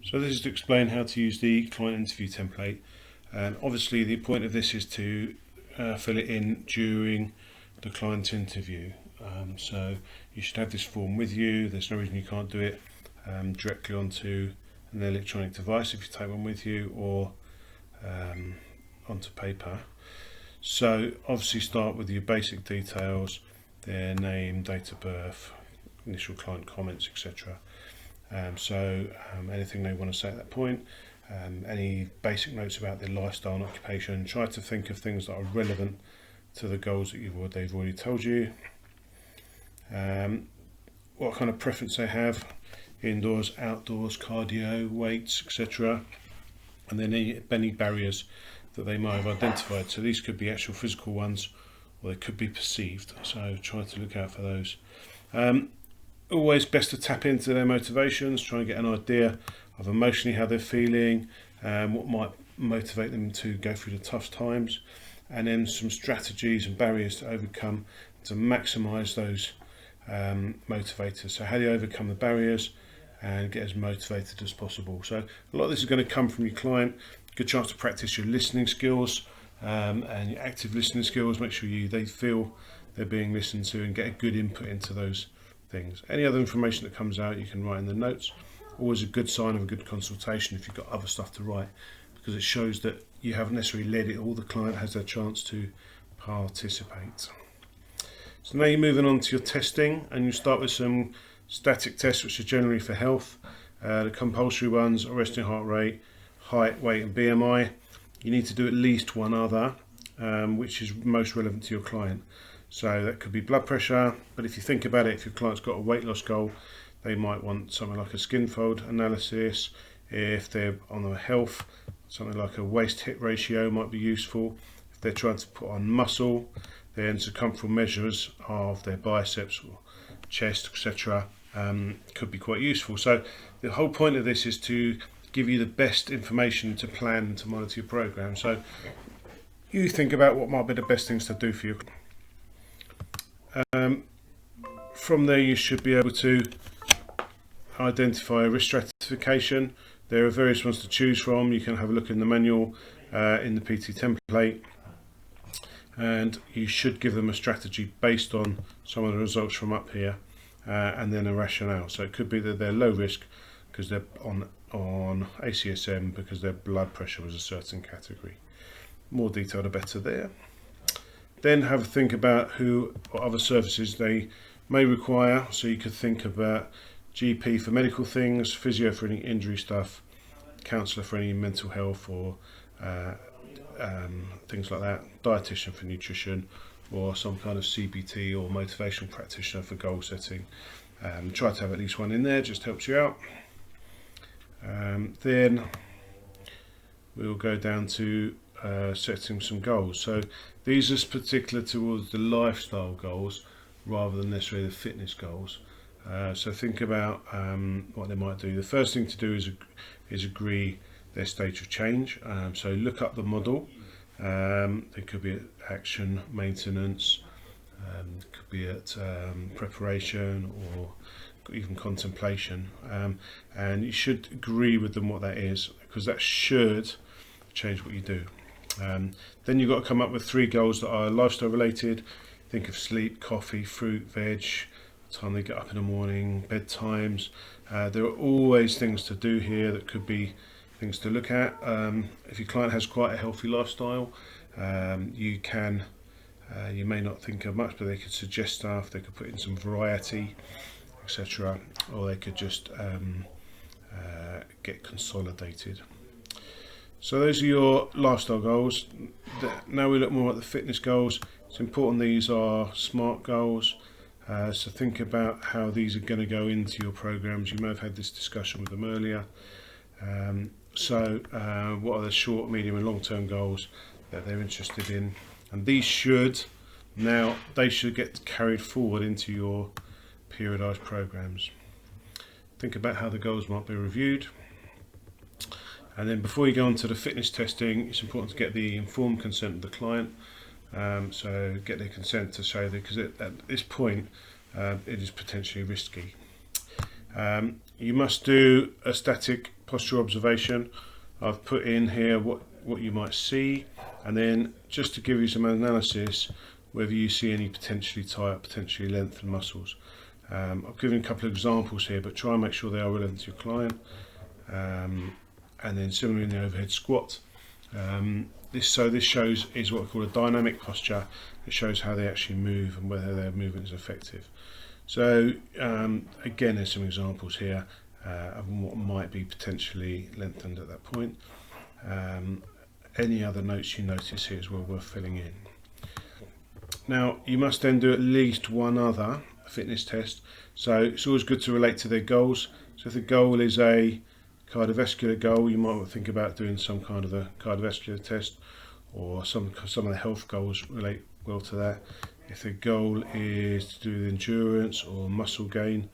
So this is to explain how to use the client interview template, and obviously the point of this is to fill it in during the client interview. So you should have this form with you. There's no reason you can't do it directly onto an electronic device if you take one with you, or onto paper. So obviously start with your basic details, their name, date of birth, initial client comments, etc. Anything they want to say at that point, any basic notes about their lifestyle and occupation. Try to think of things that are relevant to the goals that they've already told you. What kind of preference they have, indoors, outdoors, cardio, weights, etc. And then any barriers that they might have identified. So these could be actual physical ones, or they could be perceived. So try to look out for those. Always best to tap into their motivations, try and get an idea of emotionally how they're feeling, what might motivate them to go through the tough times, and then some strategies and barriers to overcome to maximise those motivators. So how do you overcome the barriers and get as motivated as possible? So a lot of this is going to come from your client. Good chance to practice your listening skills and your active listening skills. Make sure they feel they're being listened to and get a good input into those things. Any other information that comes out you can write in the notes. Always a good sign of a good consultation if you've got other stuff to write, because it shows that you haven't necessarily led it all. The client has their chance to participate. So now you're moving on to your testing, and you start with some static tests, which are generally for health. The compulsory ones are resting heart rate, height, weight and BMI. You need to do at least one other, which is most relevant to your client. So that could be blood pressure, but if you think about it, if your client's got a weight loss goal, they might want something like a skin fold analysis. If they're on the health, something like a waist-hip ratio might be useful. If they're trying to put on muscle, then circumferential measures of their biceps or chest, etc. Could be quite useful. So the whole point of this is to give you the best information to plan and to monitor your program. So you think about what might be the best things to do for you. From there you should be able to identify a risk stratification. There are various ones to choose from. You can have a look in the manual, in the PT template, and you should give them a strategy based on some of the results from up here, and then a rationale. So it could be that they're low risk because they're on ACSM because their blood pressure was a certain category. More detail the better there. Then have a think about what other services they may require. So you could think about GP for medical things, physio for any injury stuff, counsellor for any mental health or things like that, dietitian for nutrition, or some kind of CBT or motivational practitioner for goal setting. Try to have at least one in there, just helps you out. Then we'll go down to setting some goals. So these are particular towards the lifestyle goals rather than necessarily the fitness goals. So think about what they might do. The first thing to do is agree their stage of change. So look up the model. It could be at action, maintenance, could be at preparation, or even contemplation. And you should agree with them what that is, because that should change what you do. Then you've got to come up with 3 goals that are lifestyle related. Think of sleep, coffee, fruit, veg, time they get up in the morning, bedtimes. There are always things to do here that could be things to look at. If your client has quite a healthy lifestyle, you may not think of much, but they could suggest stuff. They could put in some variety, etc., or they could just get consolidated. So those are your lifestyle goals. Now we look more at the fitness goals. It's important these are SMART goals. So think about how these are going to go into your programs. You may have had this discussion with them earlier. What are the short, medium and long-term goals that they're interested in? And these should get carried forward into your periodised programs. Think about how the goals might be reviewed. And then before you go on to the fitness testing, it's important to get the informed consent of the client. So get their consent to show that, because at this point it is potentially risky. You must do a static posture observation. I've put in here what you might see, and then just to give you some analysis, whether you see any potentially tight, potentially lengthened muscles. I've given a couple of examples here, but try and make sure they are relevant to your client. And then similarly in the overhead squat, this shows is what we call a dynamic posture. It shows how they actually move and whether their movement is effective. So again, there's some examples here of what might be potentially lengthened at that point. Any other notes you notice here is well worth filling in. Now you must then do at least one other fitness test, so it's always good to relate to their goals. So if the goal is a cardiovascular goal, you might want to think about doing some kind of a cardiovascular test, or some of the health goals relate well to that. If the goal is to do with endurance or muscle gain,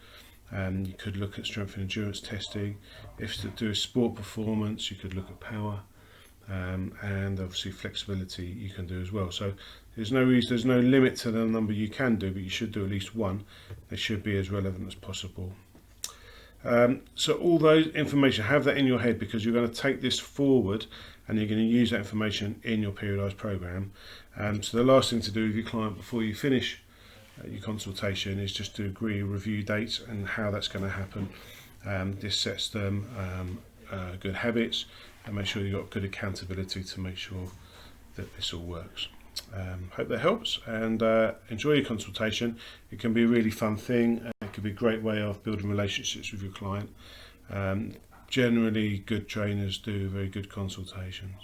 you could look at strength and endurance testing. If it's to do with sport performance, you could look at power, and obviously flexibility you can do as well. So there's no limit to the number you can do, but you should do at least one. They should be as relevant as possible. So all those information, have that in your head, because you're going to take this forward and you're going to use that information in your periodised program. So the last thing to do with your client before you finish your consultation is just to agree review dates and how that's going to happen. This sets them good habits, and make sure you've got good accountability to make sure that this all works. Hope that helps, and enjoy your consultation. It can be a really fun thing. It can be a great way of building relationships with your client. Generally, good trainers do very good consultations.